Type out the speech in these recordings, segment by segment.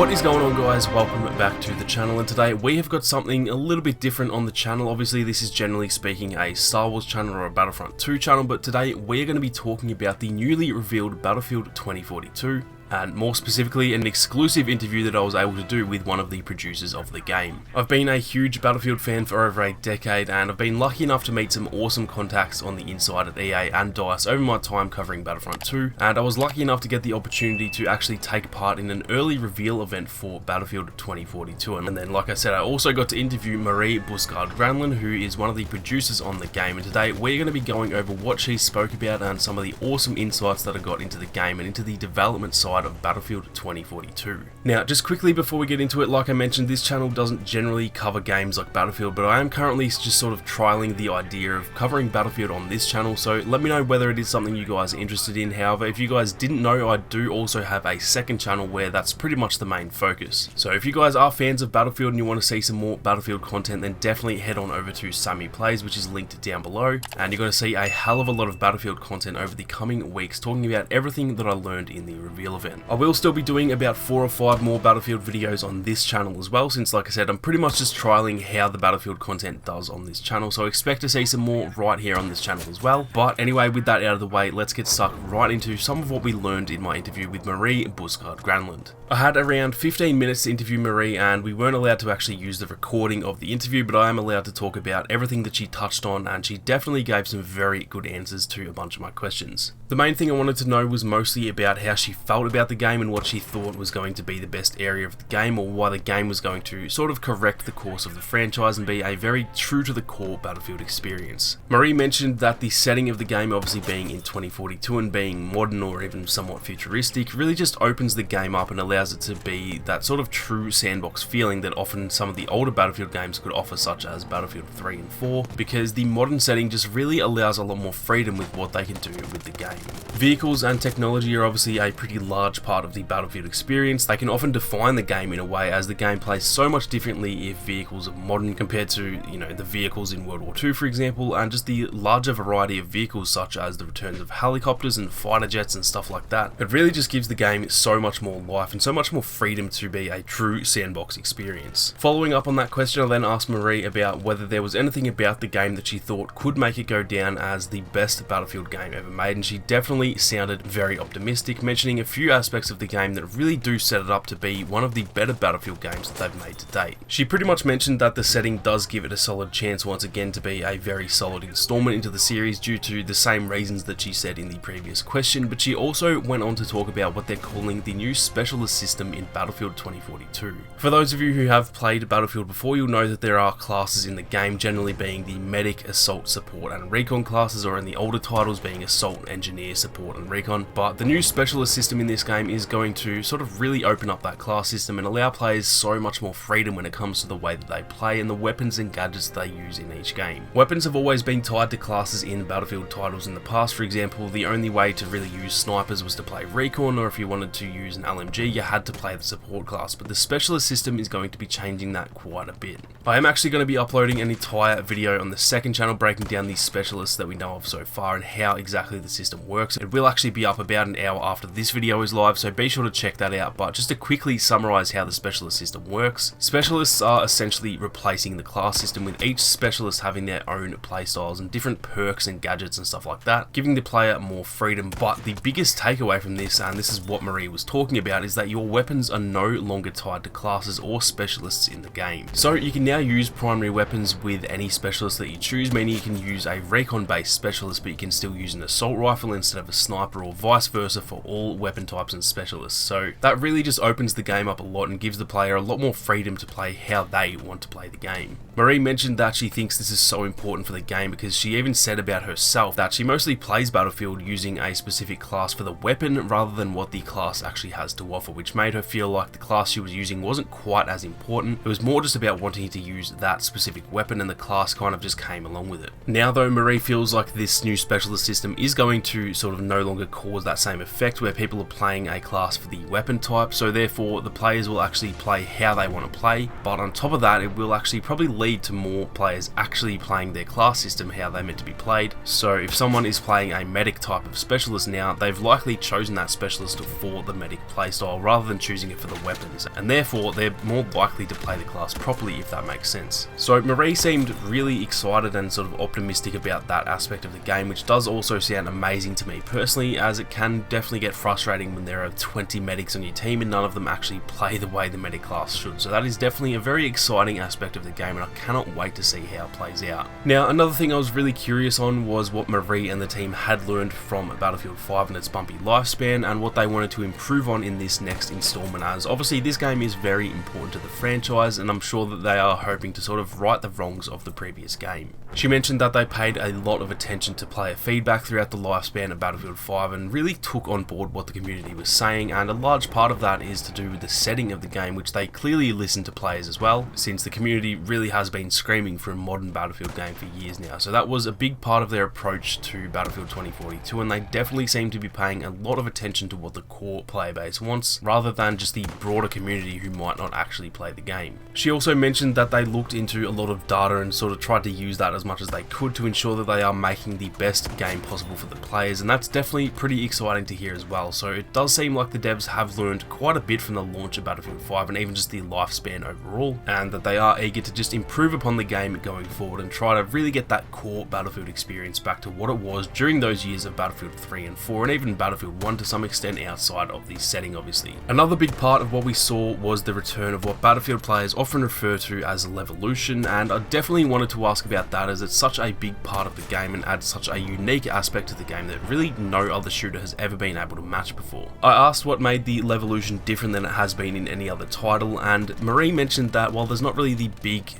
What is going on, guys? Welcome back to the channel, and today we have got something a little bit different on the channel. Obviously this is generally speaking a Star Wars channel or a Battlefront 2 channel, but today we're going to be talking about the newly revealed Battlefield 2042. And more specifically, an exclusive interview that I was able to do with one of the producers of the game. I've been a huge Battlefield fan for over a decade, and I've been lucky enough to meet some awesome contacts on the inside at EA and DICE over my time covering Battlefront 2, and I was lucky enough to get the opportunity to actually take part in an early reveal event for Battlefield 2042. And then, like I said, I also got to interview Marie Busgaard-Granlund, who is one of the producers on the game, and today we're going to be going over what she spoke about and some of the awesome insights that I got into the game and into the development side of Battlefield 2042. Now, just quickly before we get into it, like I mentioned, this channel doesn't generally cover games like Battlefield, but I am currently just sort of trialing the idea of covering Battlefield on this channel, so let me know whether it is something you guys are interested in. However, if you guys didn't know, I do also have a second channel where that's pretty much the main focus. So if you guys are fans of Battlefield and you want to see some more Battlefield content, then definitely head on over to Sammy Plays, which is linked down below, and you're going to see a hell of a lot of Battlefield content over the coming weeks, talking about everything that I learned in the reveal event. I will still be doing about 4 or 5 more Battlefield videos on this channel as well, since like I said, I'm pretty much just trialing how the Battlefield content does on this channel, so expect to see some more right here on this channel as well. But anyway, with that out of the way, let's get stuck right into some of what we learned in my interview with Marie Busgaard-Granlund. I had around 15 minutes to interview Marie, and we weren't allowed to actually use the recording of the interview, but I am allowed to talk about everything that she touched on, and she definitely gave some very good answers to a bunch of my questions. The main thing I wanted to know was mostly about how she felt about the game and what she thought was going to be the best area of the game, or why the game was going to sort of correct the course of the franchise and be a very true to the core Battlefield experience. Marie mentioned that the setting of the game, obviously being in 2042 and being modern or even somewhat futuristic, really just opens the game up and allows it to be that sort of true sandbox feeling that often some of the older Battlefield games could offer, such as Battlefield 3 and 4, because the modern setting just really allows a lot more freedom with what they can do with the game. Vehicles and technology are obviously a pretty large part of the Battlefield experience. They can often define the game in a way, as the game plays so much differently if vehicles are modern compared to, the vehicles in World War II, for example, and just the larger variety of vehicles such as the returns of helicopters and fighter jets and stuff like that. It really just gives the game so much more life and so much more freedom to be a true sandbox experience. Following up on that question, I then asked Marie about whether there was anything about the game that she thought could make it go down as the best Battlefield game ever made, and she definitely sounded very optimistic, mentioning a few aspects of the game that really do set it up to be one of the better Battlefield games that they've made to date. She pretty much mentioned that the setting does give it a solid chance once again to be a very solid installment into the series due to the same reasons that she said in the previous question, but she also went on to talk about what they're calling the new specialist system in Battlefield 2042. For those of you who have played Battlefield before, you'll know that there are classes in the game, generally being the medic, assault, support and recon classes, or in the older titles being assault, engineer, support and recon, but the new specialist system in this game is going to sort of really open up that class system and allow players so much more freedom when it comes to the way that they play and the weapons and gadgets they use in each game. Weapons have always been tied to classes in Battlefield titles in the past. For example, the only way to really use snipers was to play recon, or if you wanted to use an LMG, you had to play the support class, but the specialist system is going to be changing that quite a bit. I am actually going to be uploading an entire video on the second channel breaking down the specialists that we know of so far and how exactly the system works. It will actually be up about an hour after this video is live, so be sure to check that out. But just to quickly summarize how the specialist system works, specialists are essentially replacing the class system, with each specialist having their own playstyles and different perks and gadgets and stuff like that, giving the player more freedom. But the biggest takeaway from this, and this is what Marie was talking about, is that your weapons are no longer tied to classes or specialists in the game. So you can now use primary weapons with any specialist that you choose, meaning you can use a recon based specialist, but you can still use an assault rifle instead of a sniper, or vice versa for all weapon types and specialists. So that really just opens the game up a lot and gives the player a lot more freedom to play how they want to play the game. Marie mentioned that she thinks this is so important for the game because she even said about herself that she mostly plays Battlefield using a specific class for the weapon rather than what the class actually has to offer, which made her feel like the class she was using wasn't quite as important. It was more just about wanting to use that specific weapon, and the class kind of just came along with it. Now though, Marie feels like this new specialist system is going to sort of no longer cause that same effect where people are playing playing a class for the weapon type, so therefore the players will actually play how they want to play, but on top of that it will actually probably lead to more players actually playing their class system how they're meant to be played. So if someone is playing a medic type of specialist now, they've likely chosen that specialist for the medic playstyle rather than choosing it for the weapons, and therefore they're more likely to play the class properly, if that makes sense. So Marie seemed really excited and sort of optimistic about that aspect of the game, which does also sound amazing to me personally, as it can definitely get frustrating when there are 20 medics on your team and none of them actually play the way the medic class should. So that is definitely a very exciting aspect of the game, and I cannot wait to see how it plays out. Now, another thing I was really curious on was what Marie and the team had learned from Battlefield 5 and its bumpy lifespan, and what they wanted to improve on in this next installment, as obviously this game is very important to the franchise, and I'm sure that they are hoping to sort of right the wrongs of the previous game. She mentioned that they paid a lot of attention to player feedback throughout the lifespan of Battlefield 5 and really took on board what the community was saying, and a large part of that is to do with the setting of the game, which they clearly listened to players as well, since the community really has been screaming for a modern Battlefield game for years now. So that was a big part of their approach to Battlefield 2042, and they definitely seem to be paying a lot of attention to what the core player base wants, rather than just the broader community who might not actually play the game. She also mentioned that they looked into a lot of data and sort of tried to use that as much as they could to ensure that they are making the best game possible for the players, and that's definitely pretty exciting to hear as well. So it does seem like the devs have learned quite a bit from the launch of Battlefield 5 and even just the lifespan overall, and that they are eager to just improve upon the game going forward and try to really get that core Battlefield experience back to what it was during those years of Battlefield 3 and 4 and even Battlefield 1 to some extent outside of the setting obviously. Another big part of what we saw was the return of what Battlefield players often refer to as Levolution, and I definitely wanted to ask about that, as it's such a big part of the game and adds such a unique aspect to the game that really no other shooter has ever been able to match before. I asked what made the Levolution different than it has been in any other title, and Marie mentioned that while there's not really the big,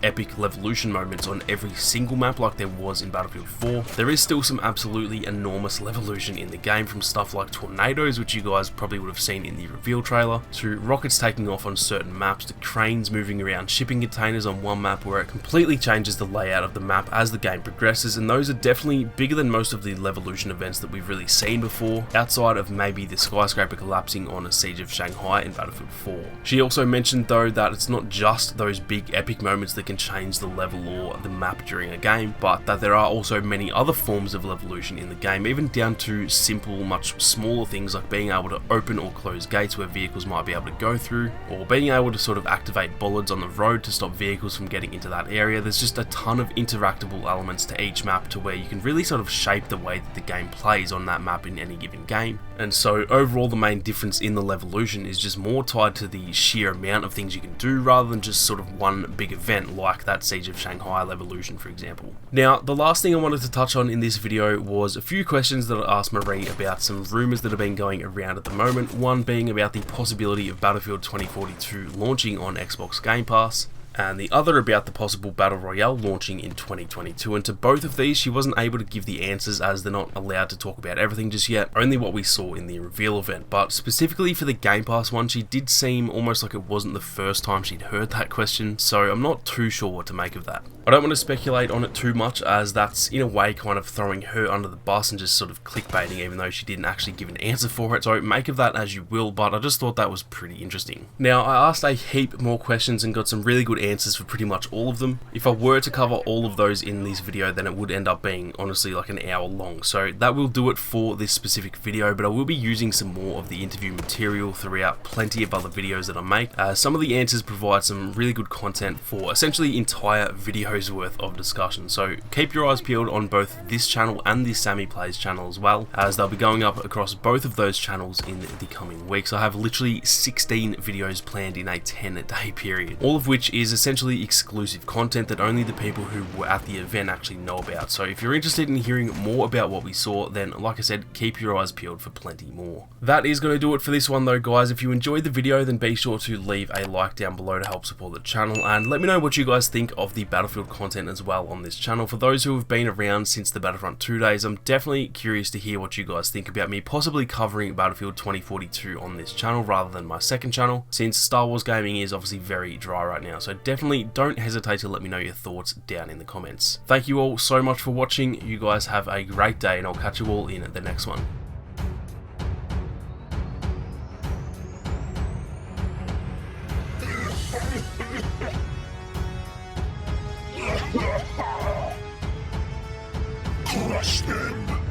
epic Levolution moments on every single map like there was in Battlefield 4, there is still some absolutely enormous Levolution in the game, from stuff like tornadoes, which you guys probably would have seen in the reveal trailer, to rockets taking off on certain maps, to cranes moving around shipping containers on one map, where it completely changes the layout of the map as the game progresses, and those are definitely bigger than most of the Levolution events that we've really seen before, outside of maybe the skyscraper collapsing on a Siege of Shanghai in Battlefield 4. She also mentioned though that it's not just those big epic moments that can change the level or the map during a game, but that there are also many other forms of Levolution in the game, even down to simple, much smaller things like being able to open or close gates where vehicles might be able to go through, or being able to sort of activate bollards on the road to stop vehicles from getting into that area. There's just a ton of interactable elements to each map to where you can really sort of shape the way that the game plays on that map in any given game. And so overall the main difference in the Levolution is just more tied to the sheer amount of things you can do rather than just sort of one big event like that Siege of Shanghai Levolution, for example. Now, the last thing I wanted to touch on in this video was a few questions that I asked Marie about some rumours that have been going around at the moment, one being about the possibility of Battlefield 2042 launching on Xbox Game Pass, and the other about the possible Battle Royale launching in 2022, and to both of these she wasn't able to give the answers as they're not allowed to talk about everything just yet, only what we saw in the reveal event. But specifically for the Game Pass one, she did seem almost like it wasn't the first time she'd heard that question, so I'm not too sure what to make of that. I don't want to speculate on it too much, as that's in a way kind of throwing her under the bus and just sort of clickbaiting even though she didn't actually give an answer for it, so make of that as you will, but I just thought that was pretty interesting. Now, I asked a heap more questions and got some really good answers for pretty much all of them. If I were to cover all of those in this video, then it would end up being honestly like an hour long, so that will do it for this specific video, but I will be using some more of the interview material throughout plenty of other videos that I make. Some of the answers provide some really good content for essentially entire videos worth of discussion, so keep your eyes peeled on both this channel and the Sammy Plays channel as well, as they'll be going up across both of those channels in the coming weeks. I have literally 16 videos planned in a 10-day period, all of which is essentially exclusive content that only the people who were at the event actually know about. So if you're interested in hearing more about what we saw, then like I said, keep your eyes peeled for plenty more. That is going to do it for this one though, guys. If you enjoyed the video, then be sure to leave a like down below to help support the channel, and let me know what you guys think of the Battlefield content as well on this channel. For those who have been around since the Battlefront 2 days, I'm definitely curious to hear what you guys think about me possibly covering Battlefield 2042 on this channel rather than my second channel, since Star Wars gaming is obviously very dry right now, so definitely don't hesitate to let me know your thoughts down in the comments. Thank you all so much for watching. You guys have a great day, and I'll catch you all in the next one. Crush them!